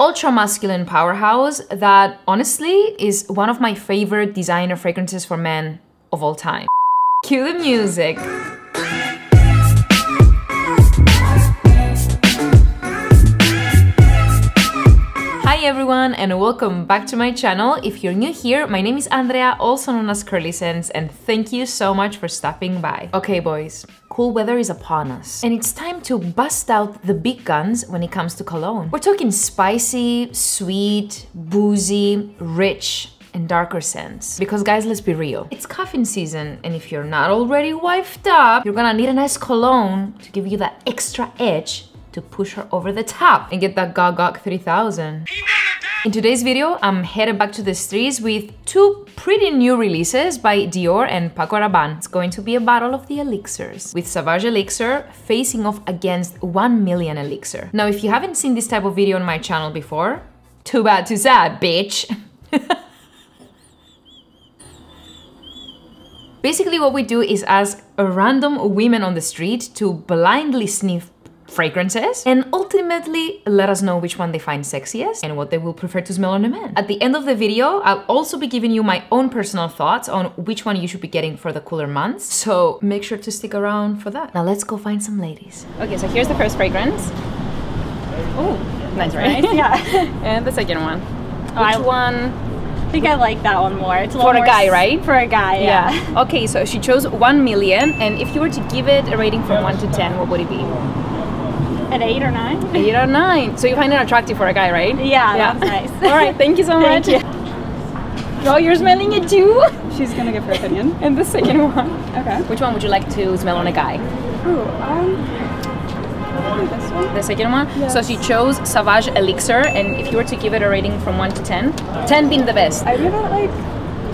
ultra masculine powerhouse that honestly is one of my favorite designer fragrances for men of all time. Cue the music. Hi everyone and welcome back to my channel. If you're new here, my name is Andrea, also known as Curly Sense, and thank you so much for stopping by. Okay boys, cool weather is upon us and it's time to bust out the big guns when it comes to cologne. We're talking spicy, sweet, boozy, rich, and darker scents. Because guys, let's be real, it's cuffing season, and if you're not already wifed up, you're gonna need a nice cologne to give you that extra edge to push her over the top and get that Gog 3000. In today's video, I'm headed back to the streets with two pretty new releases by Dior and Paco Rabanne. It's going to be a battle of the elixirs, with Sauvage Elixir facing off against 1 Million Elixir. Now, if you haven't seen this type of video on my channel before, too bad, too sad, bitch. Basically, what we do is ask random women on the street to blindly sniff fragrances and ultimately let us know which one they find sexiest and what they will prefer to smell on a man. At the end of the video, I'll also be giving you my own personal thoughts on which one you should be getting for the cooler months, so make sure to stick around for that. Now let's go find some ladies. Okay, so here's the first fragrance. Oh, nice, right? Nice, yeah. And the second one. Which one? I think I like that one more. It's a for a guy, right? For a guy, yeah. Okay, so she chose 1 million, and if you were to give it a rating from 1 to 10, what would it be? An 8 or 9? 8 or 9. So you find it attractive for a guy, right? Yeah, that's nice. All right, thank you so much. Thank you. Oh, you're smelling it too? She's gonna give her opinion. And the second one. Okay. Which one would you like to smell on a guy? Ooh, this one. The second one? Yes. So she chose Sauvage Elixir, and if you were to give it a rating from 1 to 10, 10 being the best. I give it like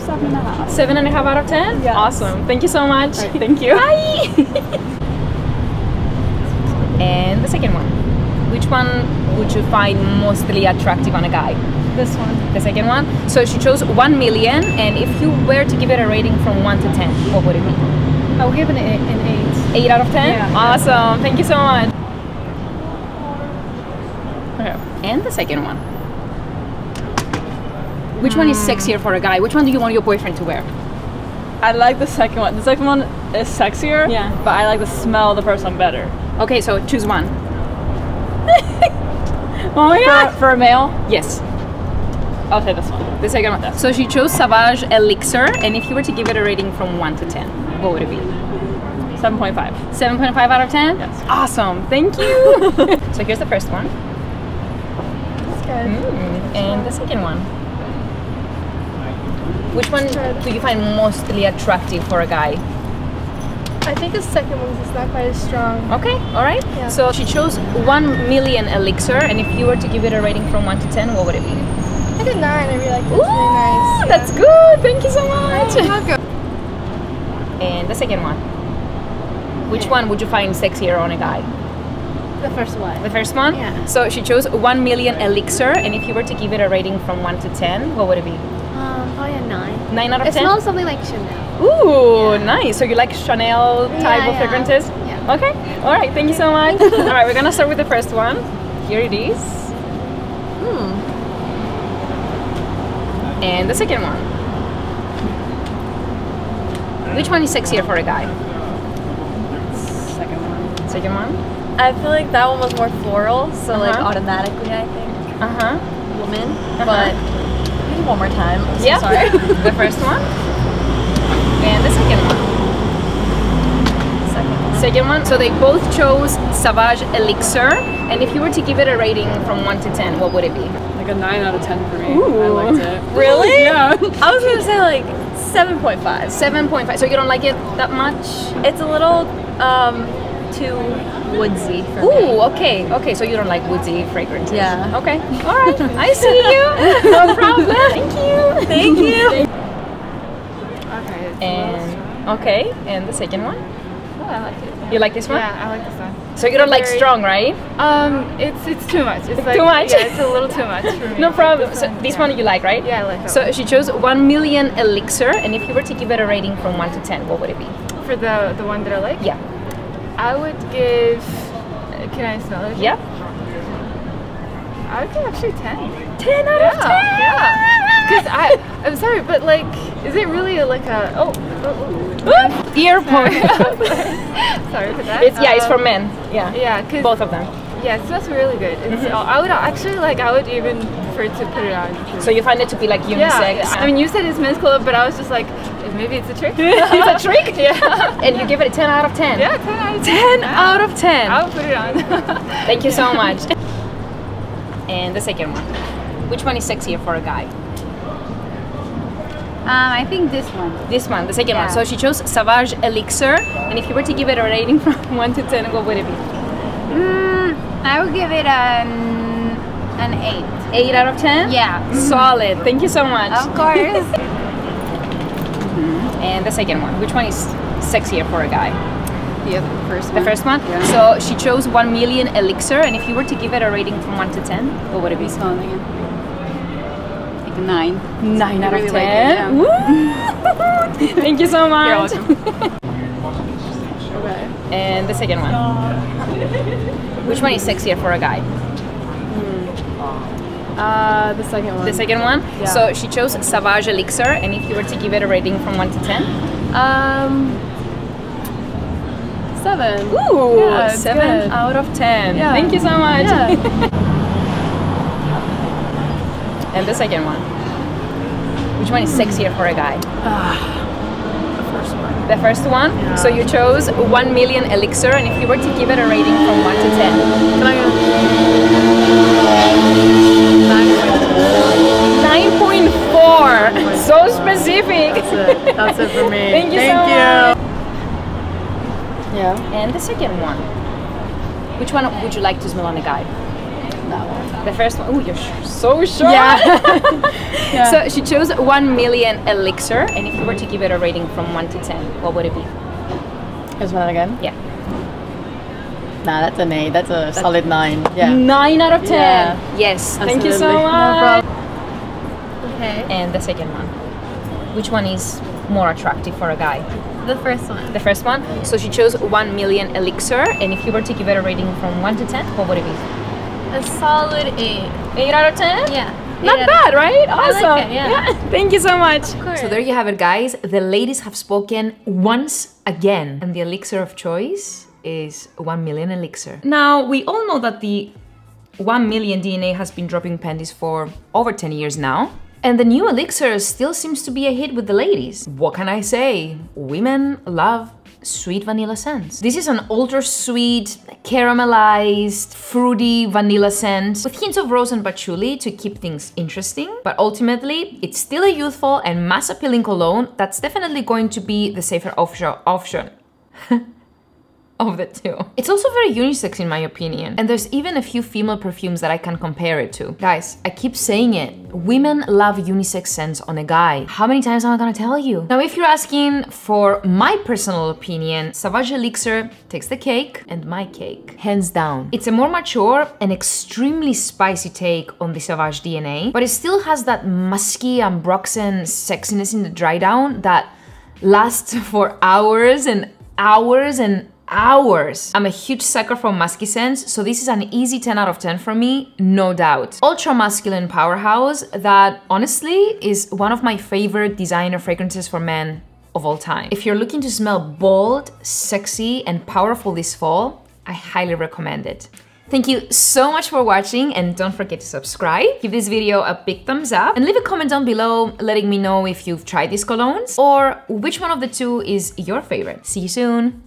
7.5. 7.5 out of 10? Yes. Awesome. Thank you so much. Right, thank you. Bye! And the second one. Which one would you find mostly attractive on a guy? This one. The second one. So she chose 1 million, and if you were to give it a rating from 1 to 10, what would it be? I'll give it an 8. 8 out of 10? Yeah. Awesome. Thank you so much. Okay. And the second one. Which one is sexier for a guy? Which one do you want your boyfriend to wear? I like the second one. The second one is sexier, yeah, but I like the smell of the first one better. Okay, so choose one. Oh my god! For a male? Yes. I'll take this one. The second one. So she chose Sauvage Elixir, and if you were to give it a rating from 1 to 10, what would it be? 7.5. 7.5 out of 10? Yes. Awesome, thank you! So here's the first one. It's good. And the second one. Which one do you find mostly attractive for a guy? I think the second one is not quite as strong. Okay, alright. Yeah. So she chose 1 million Elixir, and if you were to give it a rating from 1 to 10, what would it be? I did 9, I really like it. It's Ooh, really nice. That's good! Thank you so much! Oh, and the second one. Which one would you find sexier on a guy? the first one. The first one? Yeah. So she chose 1 million Elixir, and if you were to give it a rating from 1 to 10, what would it be? Probably a 9. 9 out of 10? It smells something like Chanel. Ooh, Yeah. nice. So you like Chanel type of fragrances? Yeah. Okay. All right. Thank you so much. All right. We're gonna start with the first one. Here it is. And the second one. Which one is sexier for a guy? Second one. Second one? I feel like that one was more floral, so like automatically I think woman. But maybe one more time. I'm so sorry. The first one. And the second one. Second one. So they both chose Sauvage Elixir, and if you were to give it a rating from 1 to 10, what would it be? Like a 9 out of 10 for me. Ooh. I liked it. Really? Yeah. I was gonna say like 7.5. 7.5. So you don't like it that much? It's a little too woodsy for me. Ooh, okay. Okay, so you don't like woodsy fragrances. Yeah. Okay. All right. I see you. No problem. Thank you. Thank you. Okay. Okay. And the second one? Oh, I like it. You like this one? Yeah, I like this one. So you don't like strong, right? It's too much. It's like, too much? Yeah, it's a little too much for me. No problem. So this one you like, right? Yeah, I like that So one. she chose 1 million Elixir, and if you were to give it a rating from 1 to 10, what would it be? For the one that I like? Yeah. I would give... Can I smell it? Yeah. I would give actually 10. 10 out of 10! Yeah. Because I'm sorry, but like, is it really like a, Earpod. sorry for that. It's for men. Yeah. Yeah, because Both of them. yeah, it smells really good. It's, I would actually I would even prefer to put it on. So you find it to be like unisex? Yeah, I mean, you said it's men's clothes, but I was just like, maybe it's a trick. It's a trick? Yeah. And you give it a 10 out of 10? Yeah, 10 out of 10. 10 out of 10. I would put it on. Thank you so much. And the second one. Which one is sexier for a guy? I think this one. This one, the second Yeah. one. So she chose Sauvage Elixir. And if you were to give it a rating from 1 to 10, what would it be? I would give it an 8. 8 out of 10? Yeah. Solid. Thank you so much. Of course. And the second one. Which one is sexier for a guy? The first The one. first one? Yeah. So she chose 1 Million Elixir. And if you were to give it a rating from 1 to 10, what would it be? This one again. Like a 9. 9 out I of really 10. like it, yeah. Woo! Thank you so much. You're welcome. Okay. And the second one. Which one is sexier for a guy? The second one. The second one? Yeah. So she chose Sauvage Elixir, and if you were to give it a rating from 1 to 10? 7. Ooh, Yeah, it's 7 good. out of 10. Yeah. Thank you so much. Yeah. And the second one? Which one is sexier for a guy? The first one? Yeah. So you chose 1 Million Elixir, and if you were to give it a rating from 1 to 10? Can I go? 9.4! So specific! That's it for me. Thank you so much. Yeah. And the second one? Which one would you like to smell on a guy? That one. The first one? Oh, you're so sure! Yeah. So she chose 1 Million Elixir, and if you were to give it a rating from 1 to 10, what would it be? Here's one again. Yeah. Nah, that's an 8. That's a solid 9. Yeah. 9 out of 10! Yeah. Yes, thank you so Absolutely. No much! problem. Okay. And the second one? Which one is more attractive for a guy? The first one. The first one? So she chose 1 Million Elixir, and if you were to give it a rating from 1 to 10, what would it be? A solid 8. 8 out of 10? Yeah. Not bad, right? Awesome. like it, yeah. Thank you so much. Of course. So there you have it, guys. The ladies have spoken once again. And the elixir of choice is 1 Million Elixir. Now, we all know that the 1 Million DNA has been dropping panties for over 10 years now. And the new elixir still seems to be a hit with the ladies. What can I say? Women love sweet vanilla scents. This is an ultra sweet, caramelized, fruity vanilla scent with hints of rose and patchouli to keep things interesting. But ultimately, it's still a youthful and mass appealing cologne that's definitely going to be the safer option. Of the two. It's also very unisex in my opinion, and there's even a few female perfumes that I can compare it to. Guys, I keep saying it, women love unisex scents on a guy. How many times am I gonna tell you? Now, if you're asking for my personal opinion, Sauvage Elixir takes the cake, and my cake, hands down. It's a more mature and extremely spicy take on the Sauvage DNA, but it still has that musky ambroxan sexiness in the dry down that lasts for hours and hours and hours. I'm a huge sucker for musky scents, so this is an easy 10 out of 10 for me, no doubt. Ultra masculine powerhouse that honestly is one of my favorite designer fragrances for men of all time. If you're looking to smell bold, sexy, and powerful this fall, I highly recommend it. Thank you so much for watching, and don't forget to subscribe, give this video a big thumbs up, and leave a comment down below letting me know if you've tried these colognes or which one of the two is your favorite. See you soon!